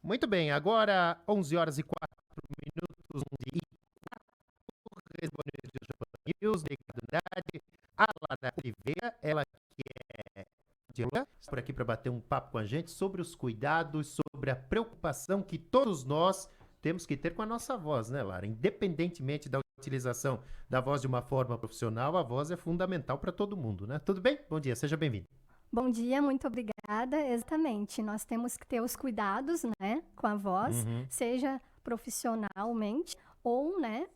Muito bem, agora 11 horas e 4 minutos, 11 e 4, News, Ricardo Andrade, a Lara Oliveira, ela que é diretora, por aqui para bater um papo com a gente sobre os cuidados, sobre a preocupação que todos nós temos que ter com a nossa voz, né, Lara? Independentemente da utilização da voz de uma forma profissional, a voz é fundamental para todo mundo, né? Tudo bem? Bom dia, seja bem-vindo. Bom dia, muito obrigada. Exatamente, nós temos que ter os cuidados, né, com a voz, seja profissionalmente ou, né,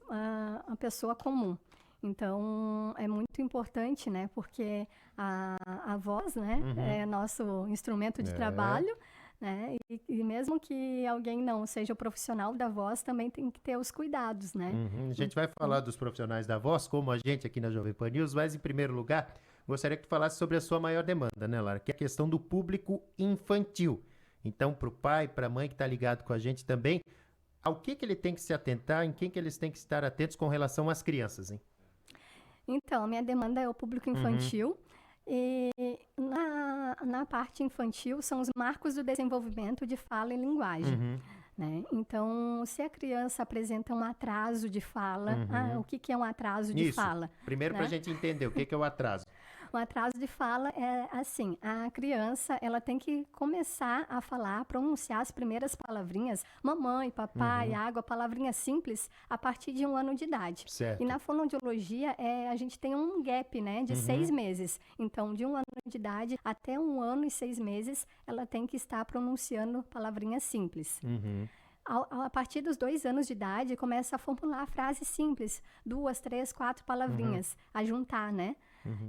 a pessoa comum. Então, é muito importante, né, porque a voz, né, é nosso instrumento de trabalho, né, e mesmo que alguém não seja o profissional da voz, também tem que ter os cuidados, né. A gente vai falar dos profissionais da voz, como a gente aqui na Jovem Pan News, mas em primeiro lugar, gostaria que tu falasse sobre a sua maior demanda, né, Lara? Que é a questão do público infantil. Então, para o pai, para a mãe que está ligado com a gente também, ao que ele tem que se atentar, em quem que eles têm que estar atentos com relação às crianças, hein? Então, a minha demanda é o público infantil. E na parte infantil são os marcos do desenvolvimento de fala e linguagem. Né? Então, se a criança apresenta um atraso de fala, o que é um atraso de fala? Primeiro, né? para a gente entender o que é o atraso. O atraso de fala é assim, a criança ela tem que começar a falar, pronunciar as primeiras palavrinhas, mamãe, papai, água, palavrinhas simples, a partir de 1 ano de idade. Certo. E na fonoaudiologia, a gente tem um gap, né, de 6 meses. Então, de 1 ano de idade até 1 ano e 6 meses, ela tem que estar pronunciando palavrinhas simples. A partir dos 2 anos de idade, começa a formular frases simples, 2, 3, 4 palavrinhas, a juntar, né?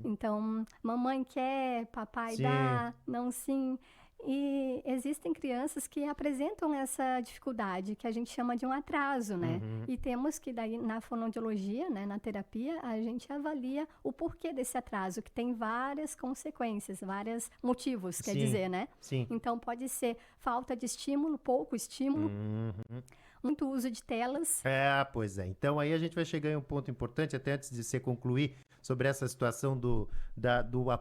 Então, mamãe quer, papai Sim. dá, não sim. E existem crianças que apresentam essa dificuldade, que a gente chama de um atraso, né? E temos que, daí, na fonoaudiologia, né, na terapia, a gente avalia o porquê desse atraso, que tem várias consequências, vários motivos, quer dizer, né? Sim. Então, pode ser falta de estímulo, pouco estímulo, muito uso de telas. Pois é. Então aí a gente vai chegar em um ponto importante, até antes de você concluir, sobre essa situação do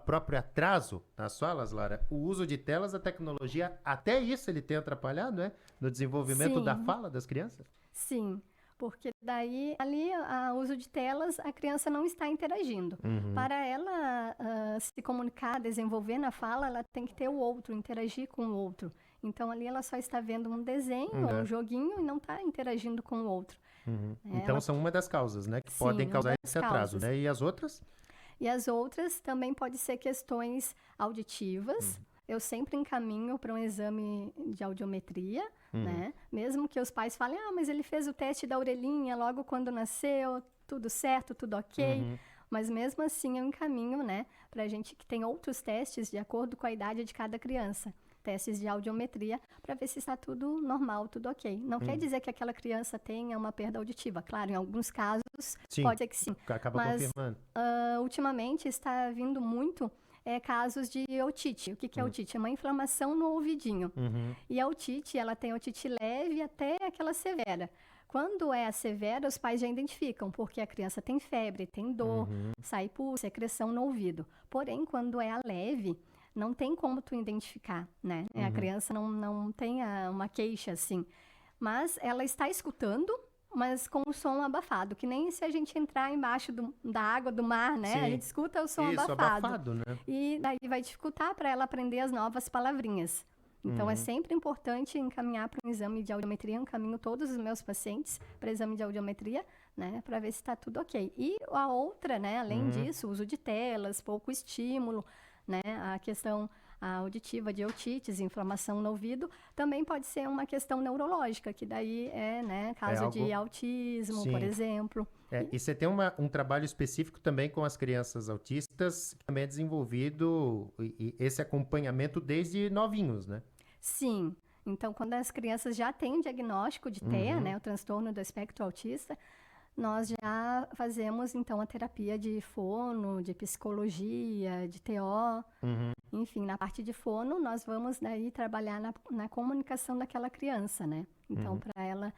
próprio atraso nas falas, Lara. O uso de telas, a tecnologia, até isso ele tem atrapalhado, né? No desenvolvimento da fala das crianças? Sim, porque daí, ali, o uso de telas, a criança não está interagindo. Para ela se comunicar, desenvolver na fala, ela tem que ter o outro, interagir com o outro. Então, ali ela só está vendo um desenho, um joguinho, e não está interagindo com o outro. Então, são uma das causas, né? Que podem causar esse atraso, né? E as outras? E as outras também podem ser questões auditivas. Eu sempre encaminho para um exame de audiometria, né? Mesmo que os pais falem, mas ele fez o teste da orelhinha logo quando nasceu, tudo certo, tudo ok. Mas mesmo assim eu encaminho, né? Para a gente que tem outros testes de acordo com a idade de cada criança. Testes de audiometria, para ver se está tudo normal, tudo ok. Não quer dizer que aquela criança tenha uma perda auditiva. Claro, em alguns casos, pode ser que sim. Acaba confirmando. Ultimamente está vindo muito casos de otite. O que é otite? É uma inflamação no ouvidinho. E a otite, ela tem otite leve até aquela severa. Quando é a severa, os pais já identificam, porque a criança tem febre, tem dor, sai pus, secreção no ouvido. Porém, quando é a leve, não tem como tu identificar, né? A criança não tem uma queixa assim. Mas ela está escutando, mas com o som abafado, que nem se a gente entrar embaixo da água do mar, né? Sim. A gente escuta o som Isso, abafado. né? E daí vai dificultar para ela aprender as novas palavrinhas. Então, é sempre importante encaminhar para um exame de audiometria. Eu encaminho todos os meus pacientes para exame de audiometria, né? Para ver se está tudo ok. E a outra, né? Além disso, uso de telas, pouco estímulo, né? A questão auditiva de otites, inflamação no ouvido, também pode ser uma questão neurológica, que daí né, caso de autismo, por exemplo. E você tem um trabalho específico também com as crianças autistas, que também é desenvolvido esse acompanhamento desde novinhos, né? Sim. Então, quando as crianças já têm diagnóstico de TEA, né, o transtorno do espectro autista, nós já fazemos, então, a terapia de fono, de psicologia, de TO. Enfim, na parte de fono, nós vamos daí trabalhar na comunicação daquela criança, né? Então, para ela,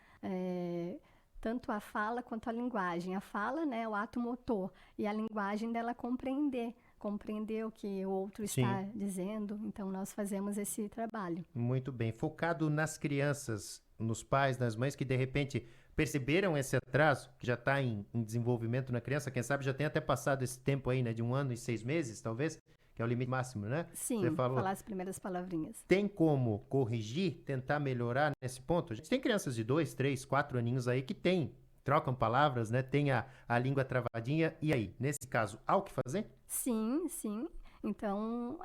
tanto a fala quanto a linguagem. A fala, né, é o ato motor, e a linguagem dela compreender compreender o que o outro Sim. está dizendo. Então, nós fazemos esse trabalho. Muito bem. Focado nas crianças, nos pais, nas mães que de repente perceberam esse atraso, que já está em desenvolvimento na criança, quem sabe já tem até passado esse tempo aí, né, de 1 ano e 6 meses, talvez, que é o limite máximo, né? Sim, Você falou. falar as primeiras palavrinhas. Tem como corrigir, tentar melhorar nesse ponto? A gente tem crianças de 2, 3, 4 aninhos aí que trocam palavras, né? Tem a língua travadinha. E aí, nesse caso, há o que fazer? Sim, sim. Então,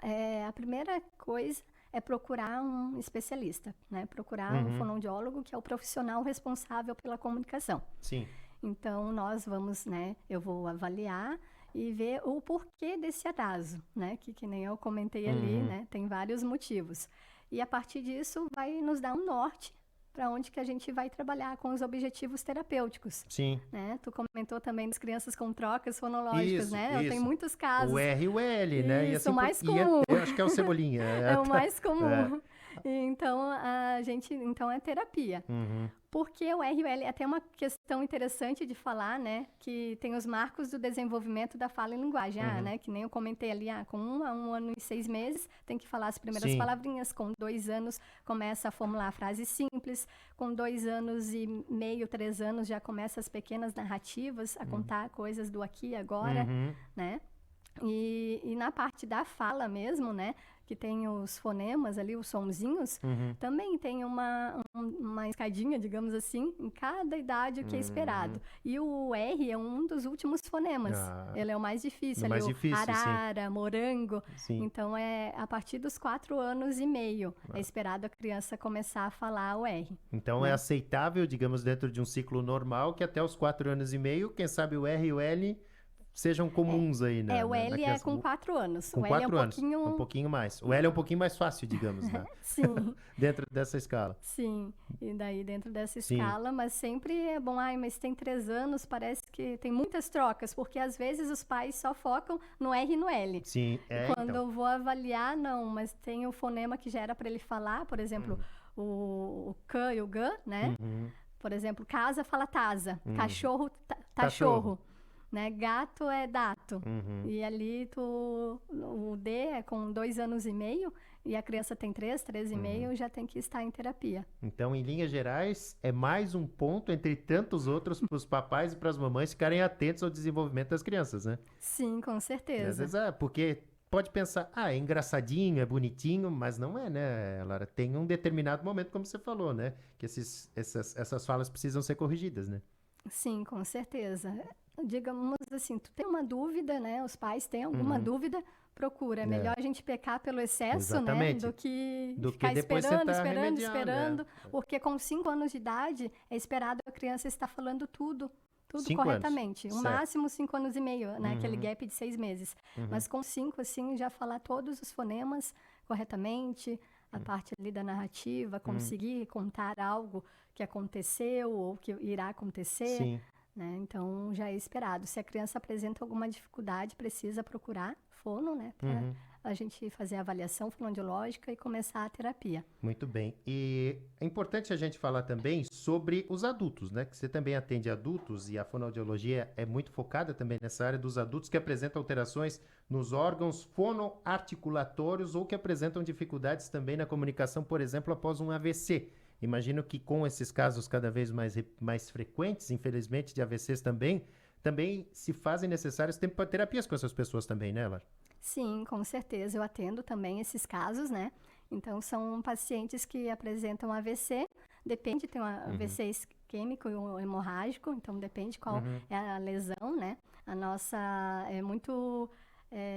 a primeira coisa é procurar um especialista, né? Procurar um fonoaudiólogo, que é o profissional responsável pela comunicação. Sim. Então, nós vamos, né? Eu vou avaliar e ver o porquê desse atraso, né? Que nem eu comentei ali, né? Tem vários motivos. E a partir disso vai nos dar um norte para onde que a gente vai trabalhar com os objetivos terapêuticos. Sim. Né? Tu comentou também das crianças com trocas fonológicas, Isso, né? isso. Tem muitos casos. O R e o L, né? Isso, o mais comum. Eu acho que é o Cebolinha. É o mais comum. Então, então é terapia. Porque o R e o L é até uma questão interessante de falar, né? Que tem os marcos do desenvolvimento da fala em linguagem. Né? Que nem eu comentei ali, com 1 ano e 6 meses, tem que falar as primeiras palavrinhas. Com 2 anos, começa a formular frases simples. Com 2 anos e meio, 3 anos, já começa as pequenas narrativas, a contar coisas do aqui e agora, né? E na parte da fala mesmo, né? Que tem os fonemas ali, os sonzinhos, também tem uma escadinha, digamos assim, em cada idade o que é esperado. E o R é um dos últimos fonemas. Ele é o mais difícil. Mais difícil, arara, morango. Sim. Então, a partir dos 4 anos e meio, é esperado a criança começar a falar o R. Então, é aceitável, digamos, dentro de um ciclo normal, que até os 4 anos e meio, quem sabe o R e o L sejam comuns aí, né? O L é com 4 anos. Com o L 4 é anos, um pouquinho mais. O L é um pouquinho mais fácil, digamos, né? Sim. Dentro dessa escala. Sim, e daí dentro dessa escala, mas sempre é bom, mas tem 3 anos, parece que tem muitas trocas, porque às vezes os pais só focam no R e no L. Sim, Quando eu vou avaliar, não, mas tem o fonema que já era para ele falar, por exemplo, o K e o G, né? Por exemplo, casa fala tasa, cachorro, tachorro. Né? Gato é dato. E ali o D é com 2 anos e meio e a criança tem 3 e meio, já tem que estar em terapia. Então, em linhas gerais, é mais um ponto entre tantos outros para os papais e para as mamães ficarem atentos ao desenvolvimento das crianças, né? Sim, com certeza. Às vezes, porque pode pensar, é engraçadinho, é bonitinho, mas não é, né, Lara? Tem um determinado momento, como você falou, né? Que essas falas precisam ser corrigidas, né? Sim, com certeza. Digamos assim, tu tem uma dúvida, né? Os pais têm alguma dúvida, procura. É melhor a gente pecar pelo excesso, né? Do que ficar esperando. Porque com 5 anos de idade, é esperado a criança estar falando tudo 5 corretamente. anos. O máximo 5 anos e meio, né? Aquele gap de 6 meses. Mas com 5, assim, já falar todos os fonemas corretamente, a parte ali da narrativa, conseguir contar algo que aconteceu ou que irá acontecer. Sim. Né? Então, já é esperado. Se a criança apresenta alguma dificuldade, precisa procurar fono, né? Para a gente fazer a avaliação fonoaudiológica e começar a terapia. Muito bem. E é importante a gente falar também sobre os adultos, né? Que você também atende adultos e a fonoaudiologia é muito focada também nessa área dos adultos que apresentam alterações nos órgãos fonoarticulatórios ou que apresentam dificuldades também na comunicação, por exemplo, após um AVC. Imagino que com esses casos cada vez mais frequentes, infelizmente, de AVCs também se fazem necessários terapias com essas pessoas também, né, Lara? Sim, com certeza. Eu atendo também esses casos, né? Então, são pacientes que apresentam AVC. Depende, tem um AVC isquêmico e um hemorrágico, então depende qual é a lesão, né? A nossa é muito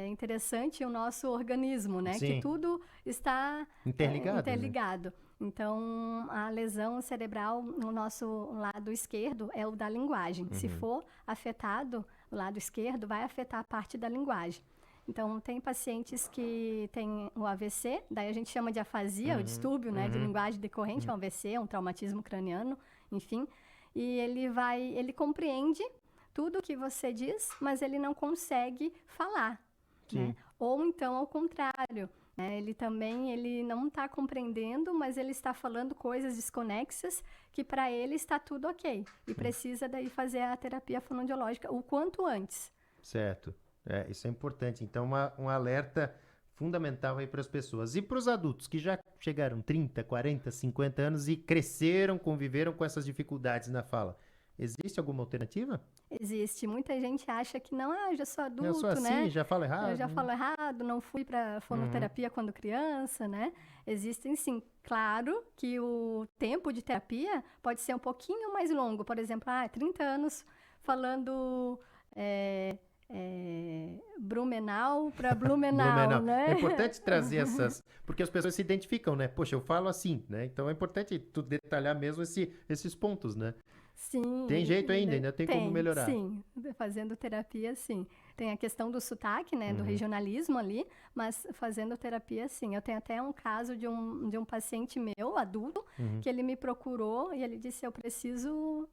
interessante o nosso organismo, né? Sim. Que tudo está interligado. Né? Então, a lesão cerebral no nosso lado esquerdo é o da linguagem. Se for afetado o lado esquerdo, vai afetar a parte da linguagem. Então, tem pacientes que têm o AVC, daí a gente chama de afasia, o distúrbio, né, de linguagem decorrente, é um AVC, um traumatismo craniano, enfim. E ele compreende tudo o que você diz, mas ele não consegue falar, né? Ou então, ao contrário, né? Ele não está compreendendo, mas ele está falando coisas desconexas que para ele está tudo ok. E precisa daí fazer a terapia fonoaudiológica o quanto antes. Certo. Isso é importante. Então, um alerta fundamental aí para as pessoas. E para os adultos que já chegaram 30, 40, 50 anos e cresceram, conviveram com essas dificuldades na fala. Existe alguma alternativa? Existe. Muita gente acha que não, eu já sou Eu sou adulto, assim, né? já falo errado. Eu já falo errado, não fui para fonoterapia quando criança, né? Existem sim. Claro que o tempo de terapia pode ser um pouquinho mais longo. Por exemplo, 30 anos falando Blumenau para Blumenau, Blumenau. né? É importante trazer essas, porque as pessoas se identificam, né? Poxa, eu falo assim, né? Então é importante tu detalhar mesmo esses pontos, né? Tem Sim, jeito ainda tem como melhorar. sim. Fazendo terapia, sim. Tem a questão do sotaque, né, do regionalismo ali, mas fazendo terapia, sim. Eu tenho até um caso de um paciente meu, adulto, que ele me procurou e ele disse, eu preciso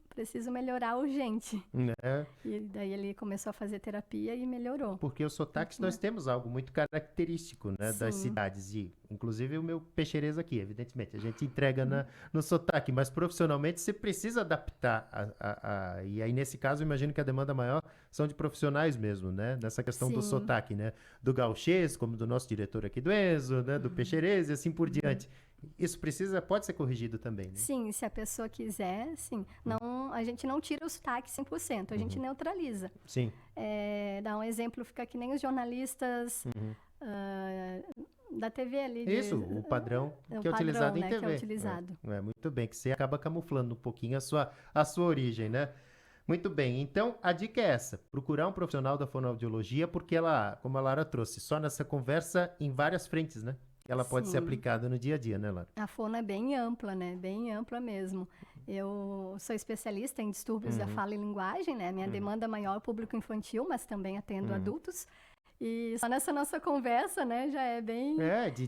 melhorar urgente. Né? E daí ele começou a fazer terapia e melhorou. Porque os sotaques nós temos algo muito característico, né, das cidades. E, inclusive, o meu peixerês aqui, evidentemente. A gente entrega no sotaque, mas profissionalmente você precisa adaptar. E aí, nesse caso, eu imagino que a demanda maior são de profissionais mesmo, né? Nessa questão do sotaque, né? Do gauchês, como do nosso diretor aqui do Enzo, né? Do peixerês e assim por diante. Isso pode ser corrigido também, né? Sim, se a pessoa quiser, sim. Não, a gente não tira o sotaque 100%, a gente neutraliza. Sim. Dá um exemplo, fica que nem os jornalistas da TV ali. Isso, o padrão que é utilizado em TV. Que é utilizado. Muito bem, que você acaba camuflando um pouquinho a sua origem, né? Muito bem, então a dica é essa, procurar um profissional da fonoaudiologia, porque ela, como a Lara trouxe, só nessa conversa em várias frentes, né? Ela pode ser aplicada no dia a dia, né, Lara? A fono é bem ampla, né? Bem ampla mesmo. Eu sou especialista em distúrbios da fala e linguagem, né? Minha demanda maior é o público infantil, mas também atendo adultos. E só nessa nossa conversa, né, já é bem...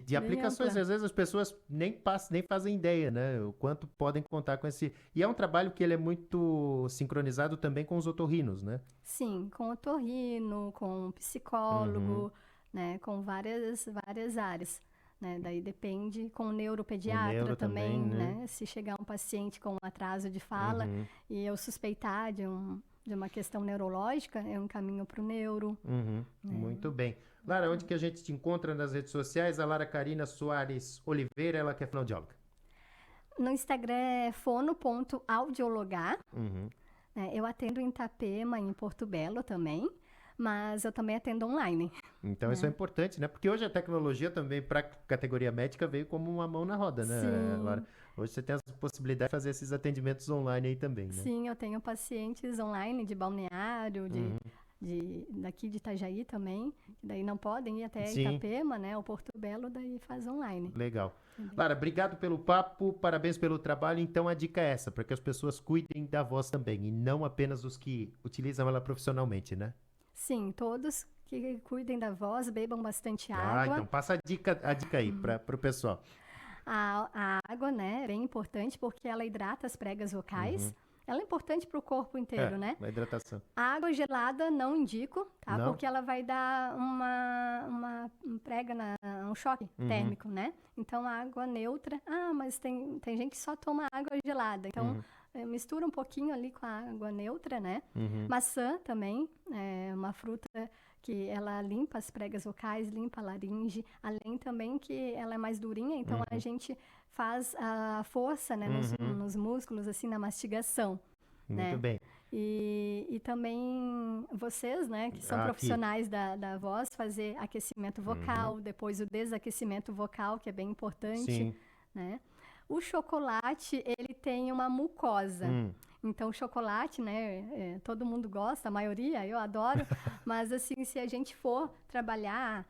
de aplicações. ampla. Às vezes as pessoas nem fazem ideia, né? O quanto podem contar com esse... E é um trabalho que ele é muito sincronizado também com os otorrinos, né? Sim, com otorrino, com psicólogo, né? Com várias áreas. Né? Daí depende, com o neuropediatra neuro também, né? Se chegar um paciente com atraso de fala e eu suspeitar de uma questão neurológica, eu encaminho para o neuro. Muito bem. Lara, onde que a gente te encontra nas redes sociais? A Lara Carina Soares Oliveira, ela que é fonoaudióloga. No Instagram é fono.audiologar. Eu atendo em Itapema, em Porto Belo também, mas eu também atendo online. Então isso é importante, né? Porque hoje a tecnologia também para a categoria médica veio como uma mão na roda, né, Lara? Hoje você tem a possibilidade de fazer esses atendimentos online aí também, né? Sim, eu tenho pacientes online de Balneário, daqui de Itajaí também, que daí não podem ir até Itapema, né? O Porto Belo, daí faz online. Legal. Lara, obrigado pelo papo, parabéns pelo trabalho. Então a dica é essa, para que as pessoas cuidem da voz também, e não apenas os que utilizam ela profissionalmente, né? Sim, todos que cuidem da voz, bebam bastante água. Então passa a dica aí para o pessoal. A água, né, é bem importante porque ela hidrata as pregas vocais. Ela é importante para o corpo inteiro, né? A hidratação. A água gelada não indico, tá? Não? Porque ela vai dar uma prega, um choque térmico, né? Então, a água neutra... mas tem gente que só toma água gelada. Então, mistura um pouquinho ali com a água neutra, né? Maçã também é uma fruta que ela limpa as pregas vocais, limpa a laringe, além também que ela é mais durinha, então a gente faz a força, né, nos músculos, assim, na mastigação. Muito bem. E também vocês, né, que são profissionais da voz, fazer aquecimento vocal, depois o desaquecimento vocal, que é bem importante, né? O chocolate, ele tem uma mucosa. Então, o chocolate, né, todo mundo gosta, a maioria, eu adoro, mas assim, se a gente for trabalhar,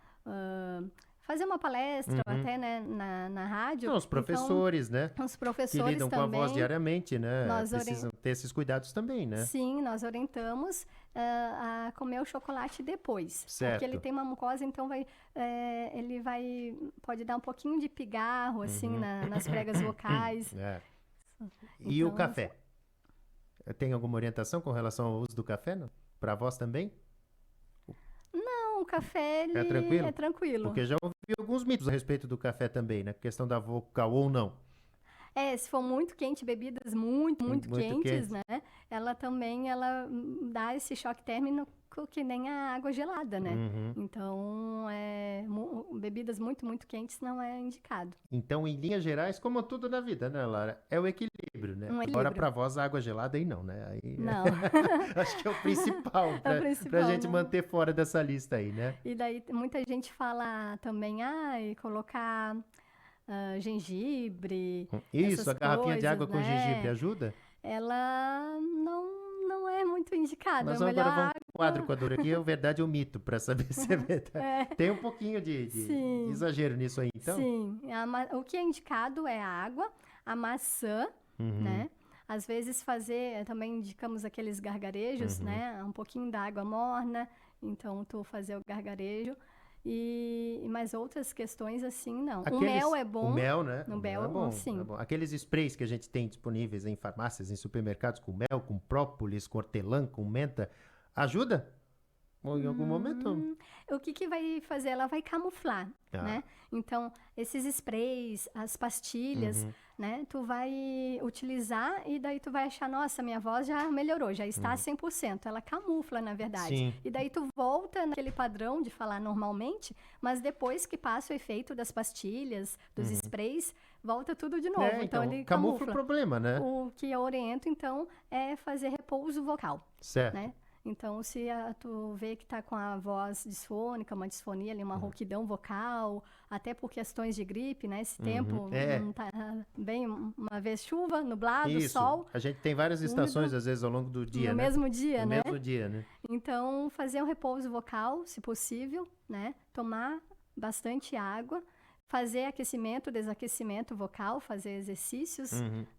fazer uma palestra, até, né, na rádio... Os professores, então, né? Os professores que lidam também, com a voz diariamente, né? Precisam ter esses cuidados também, né? Sim, nós orientamos a comer o chocolate depois. Certo. Porque ele tem uma mucosa, então pode dar um pouquinho de pigarro, assim, nas pregas vocais. E o café? Tem alguma orientação com relação ao uso do café, não? Para a voz também? Não, o café ele é tranquilo. Porque já ouvi alguns mitos a respeito do café também, né? Questão da vocal ou não. Se for muito quente, bebidas muito quentes, né? Ela também, dá esse choque térmico que nem a água gelada, né? Então, bebidas muito quentes não é indicado. Então, em linhas gerais, como tudo na vida, né, Lara? É o equilíbrio, né? Agora, para vós, a água gelada aí não, né? Aí, não. Acho que é o principal para a gente manter fora dessa lista aí, né? E daí, muita gente fala também, colocar gengibre. Isso, a garrafinha de água com gengibre ajuda? Ela não é muito indicada. Mas agora vamos para o quadro com a Dora aqui, é verdade ou mito, para saber se é verdade. Tem um pouquinho de exagero nisso aí, então? Sim, o que é indicado é a água, a maçã, né? Às vezes também indicamos aqueles gargarejos, né? Um pouquinho da água morna, então tu fazer o gargarejo. E mais outras questões assim, não. O mel é bom. O mel, né? O mel é bom, sim. É bom. Aqueles sprays que a gente tem disponíveis em farmácias, em supermercados, com mel, com própolis, com hortelã, com menta, ajuda? Ou em algum momento? O que vai fazer? Ela vai camuflar, né? Então, esses sprays, as pastilhas, né? Tu vai utilizar e daí tu vai achar, nossa, minha voz já melhorou, já está 100%. Ela camufla, na verdade. Sim. E daí tu volta naquele padrão de falar normalmente, mas depois que passa o efeito das pastilhas, dos sprays, volta tudo de novo. Então, ele camufla o problema, né? O que eu oriento, então, é fazer repouso vocal. Certo. Né? Então, se tu vê que tá com a voz disfônica, uma disfonia ali, uma rouquidão vocal, até por questões de gripe, né? Esse tempo não tá bem, uma vez chuva, nublado, sol. A gente tem várias estações, às vezes, ao longo do dia, no né? mesmo dia, no né? mesmo dia, né? Então, fazer um repouso vocal, se possível, né? Tomar bastante água, fazer aquecimento, desaquecimento vocal, fazer exercícios,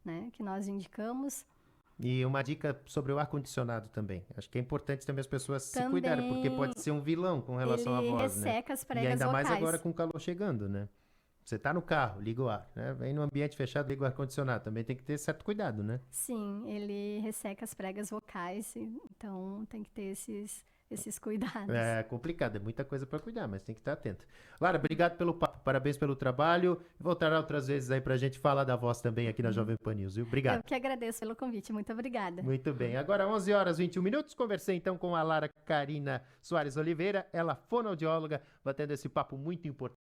né? Que nós indicamos. E uma dica sobre o ar-condicionado também. Acho que é importante também as pessoas se cuidarem, porque pode ser um vilão com relação à voz, né? Ele resseca as pregas vocais. E ainda mais vocais. agora com o calor chegando, né? Você tá no carro, liga o ar, né? Vem no ambiente fechado, liga o ar-condicionado. Também tem que ter certo cuidado, né? Sim, ele resseca as pregas vocais, então tem que ter esses cuidados. É complicado, é muita coisa para cuidar, mas tem que estar atento. Lara, obrigado pelo papo, parabéns pelo trabalho. Voltará outras vezes aí pra gente falar da voz também aqui na Jovem Pan News, viu? Obrigado. Eu que agradeço pelo convite, muito obrigada. Muito bem, agora 11 horas e 21 minutos, conversei então com a Lara Carina Soares Oliveira, ela fonoaudióloga, batendo esse papo muito importante.